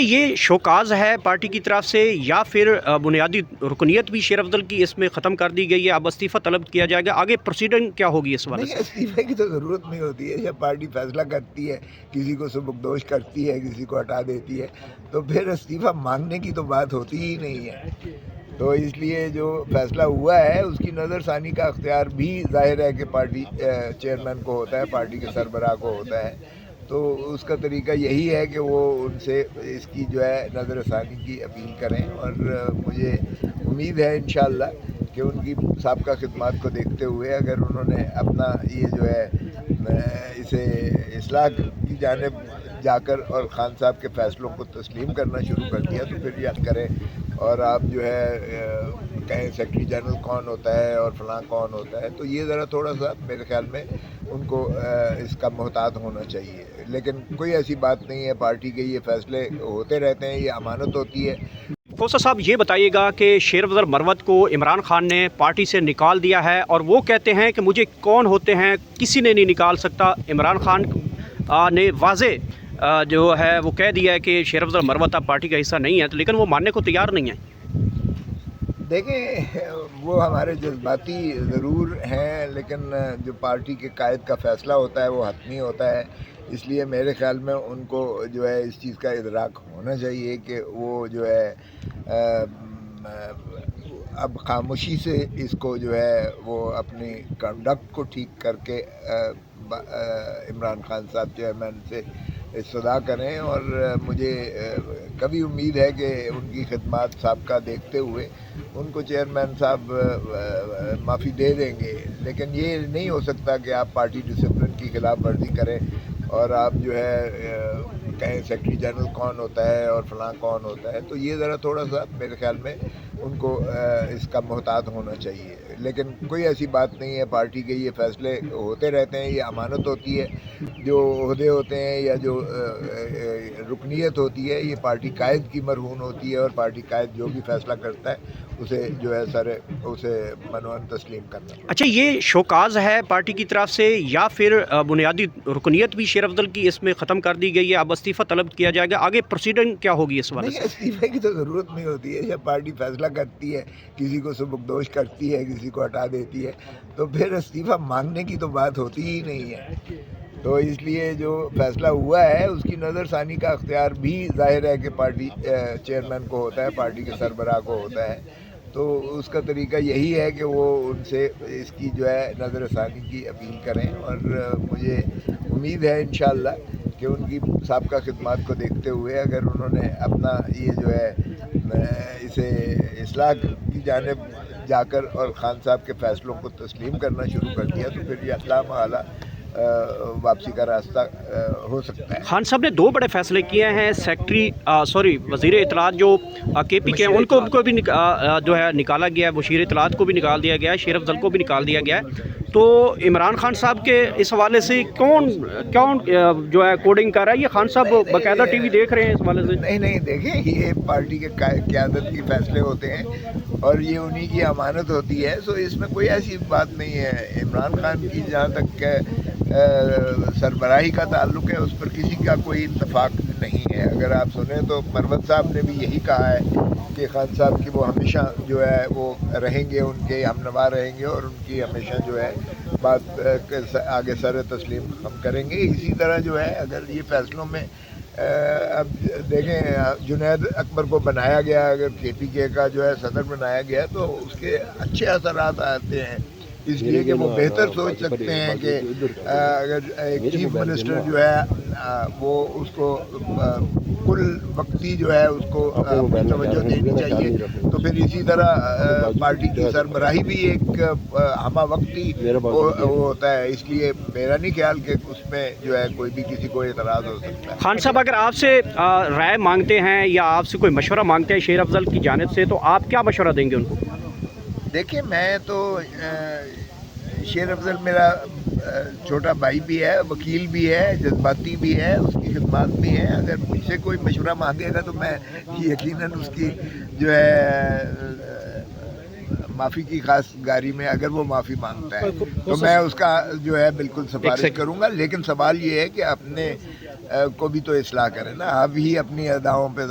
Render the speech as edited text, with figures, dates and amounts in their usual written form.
یہ شوکاز ہے پارٹی کی طرف سے یا پھر بنیادی رکنیت بھی شیر افضل کی اس میں ختم کر دی گئی ہے، اب استعفیٰ طلب کیا جائے گا، آگے پروسیڈنگ کیا ہوگی اس حوالے نہیں، سے؟ استعفے کی تو ضرورت نہیں ہوتی ہے جب پارٹی فیصلہ کرتی ہے، کسی کو سبکدوش کرتی ہے، کسی کو ہٹا دیتی ہے، تو پھر استعفیٰ مانگنے کی تو بات ہوتی ہی نہیں ہے۔ تو اس لیے جو فیصلہ ہوا ہے اس کی نظر ثانی کا اختیار بھی ظاہر ہے کہ پارٹی چیئرمین کو ہوتا ہے، پارٹی کے سربراہ کو ہوتا ہے، تو اس کا طریقہ یہی ہے کہ وہ ان سے اس کی جو ہے نظر ثانی کی اپیل کریں، اور مجھے امید ہے انشاءاللہ کہ ان کی سابقہ خدمات کو دیکھتے ہوئے اگر انہوں نے اپنا یہ جو ہے اسے اصلاح کی جانب جا کر اور خان صاحب کے فیصلوں کو تسلیم کرنا شروع کر دیا تو پھر یاد کریں، اور آپ جو ہے کہیں سیکرٹری جنرل کون ہوتا ہے اور فلاں کون ہوتا ہے، تو یہ ذرا تھوڑا سا میرے خیال میں ان کو اس کا محتاط ہونا چاہیے، لیکن کوئی ایسی بات نہیں ہے، پارٹی کے یہ فیصلے ہوتے رہتے ہیں، یہ امانت ہوتی ہے۔ کوثر صاحب یہ بتائیے گا کہ شیر افضل مروت کو عمران خان نے پارٹی سے نکال دیا ہے اور وہ کہتے ہیں کہ مجھے کون ہوتے ہیں کسی نے نہیں نکال سکتا، عمران خان نے واضح جو ہے وہ کہہ دیا ہے کہ شیر افضل مروت اب پارٹی کا حصہ نہیں ہے، لیکن وہ ماننے کو تیار نہیں ہے۔ دیکھیں، وہ ہمارے جذباتی ضرور ہیں، لیکن جو پارٹی کے قائد کا فیصلہ ہوتا ہے وہ حتمی ہوتا ہے، اس لیے میرے خیال میں ان کو جو ہے اس چیز کا ادراک ہونا چاہیے کہ وہ جو ہے اب خاموشی سے اس کو جو ہے وہ اپنی کنڈکٹ کو ٹھیک کر کے عمران خان صاحب چیئرمین سے استدعا کریں، اور مجھے کبھی امید ہے کہ ان کی خدمات سابقہ دیکھتے ہوئے ان کو چیئرمین صاحب معافی دے دیں گے، لیکن یہ نہیں ہو سکتا کہ آپ پارٹی ڈسپلن کی خلاف ورزی کریں اور آپ جو ہے کہیں سیکرٹری جنرل کون ہوتا ہے اور فلاں کون ہوتا ہے، تو یہ ذرا تھوڑا سا میرے خیال میں ان کو اس کا محتاط ہونا چاہیے، لیکن کوئی ایسی بات نہیں ہے، پارٹی کے یہ فیصلے ہوتے رہتے ہیں، یہ امانت ہوتی ہے، جو عہدے ہوتے ہیں یا جو رکنیت ہوتی ہے یہ پارٹی قائد کی مرہون ہوتی ہے، اور پارٹی قائد جو بھی فیصلہ کرتا ہے اسے جو ہے اسے منوان تسلیم کرنا۔ اچھا، یہ شوکاز ہے پارٹی کی طرف سے یا پھر بنیادی رکنیت بھی شیر افضل کی اس میں ختم کر دی گئی ہے، اب استعفیٰ طلب کیا جائے گا، آگے پروسیڈنگ کیا ہوگی اس حوالے نہیں، سے؟ استعفے کی تو ضرورت نہیں ہوتی ہے جب پارٹی فیصلہ کرتی ہے، کسی کو سبکدوش کرتی ہے، کسی کو ہٹا دیتی ہے، تو پھر استعفیٰ مانگنے کی تو بات ہوتی ہی نہیں ہے۔ تو اس لیے جو فیصلہ ہوا ہے اس کی نظر ثانی کا اختیار بھی ظاہر ہے کہ پارٹی چیئرمین کو ہوتا ہے، پارٹی کے سربراہ کو ہوتا ہے، تو اس کا طریقہ یہی ہے کہ وہ ان سے اس کی جو ہے نظر ثانی کی اپیل کریں، اور مجھے امید ہے انشاءاللہ کہ ان کی سابقہ خدمات کو دیکھتے ہوئے اگر انہوں نے اپنا یہ جو ہے اسے اصلاح کی جانب جا کر اور خان صاحب کے فیصلوں کو تسلیم کرنا شروع کر دیا تو پھر یہ اللہ تعالیٰ واپسی کا راستہ ہو سکتا ہے۔ خان صاحب نے دو بڑے فیصلے کیے ہیں، وزیر اطلاعات جو کے پی کے ہیں ان کو بھی جو ہے نکالا گیا ہے، مشیر اطلاعات کو بھی نکال دیا گیا ہے، شیر افضل کو بھی نکال دیا گیا ہے، تو عمران خان صاحب کے اس حوالے سے کون جو ہے کوڈنگ کر رہا ہے؟ یہ خان صاحب باقاعدہ ٹی وی دیکھ رہے ہیں اس حوالے سے؟ نہیں دیکھیں، یہ پارٹی کے قیادت کی فیصلے ہوتے ہیں اور یہ انہی کی امانت ہوتی ہے، سو اس میں کوئی ایسی بات نہیں ہے۔ عمران خان کی جہاں تک سربراہی کا تعلق ہے اس پر کسی کا کوئی اتفاق نہیں ہے۔ اگر آپ سنیں تو مروت صاحب نے بھی یہی کہا ہے کہ خان صاحب کی وہ ہمیشہ جو ہے وہ رہیں گے، ان کے ہمنوا رہیں گے، اور ان کی ہمیشہ جو ہے بات آگے سر تسلیم ہم کریں گے۔ اسی طرح جو ہے اگر یہ فیصلوں میں اب دیکھیں جنید اکبر کو بنایا گیا، اگر کے پی کے کا جو ہے صدر بنایا گیا تو اس کے اچھے اثرات آتے ہیں، اس لیے کہ وہ بہتر سوچ سکتے ہیں کہ اگر ایک چیف منسٹر جو ہے وہ اس کو کل وقتی جو ہے اس کو توجہ دینی چاہیے، تو پھر اسی طرح پارٹی کی سربراہی بھی ایک ہمہ وقتی وہ ہوتا ہے، اس لیے میرا نہیں خیال کہ اس میں جو ہے کوئی بھی کسی کو اعتراض ہو سکتا ہے۔ خان صاحب اگر آپ سے رائے مانگتے ہیں یا آپ سے کوئی مشورہ مانگتے ہیں شیر افضل کی جانب سے تو آپ کیا مشورہ دیں گے ان کو؟ دیکھیں، میں تو شیر افضل میرا چھوٹا بھائی بھی ہے، وکیل بھی ہے، جذباتی بھی ہے، اس کی خدمات بھی ہیں، اگر مجھ سے کوئی مشورہ مانگے گا تو میں یقیناً اس کی جو ہے معافی کی خاص گاری میں اگر وہ معافی مانگتا ہے تو میں اس کا جو ہے بالکل سفارش کروں گا، لیکن سوال یہ ہے کہ اپنے کو بھی تو اصلاح کریں نا. آپ ہی اپنی اداؤں پہ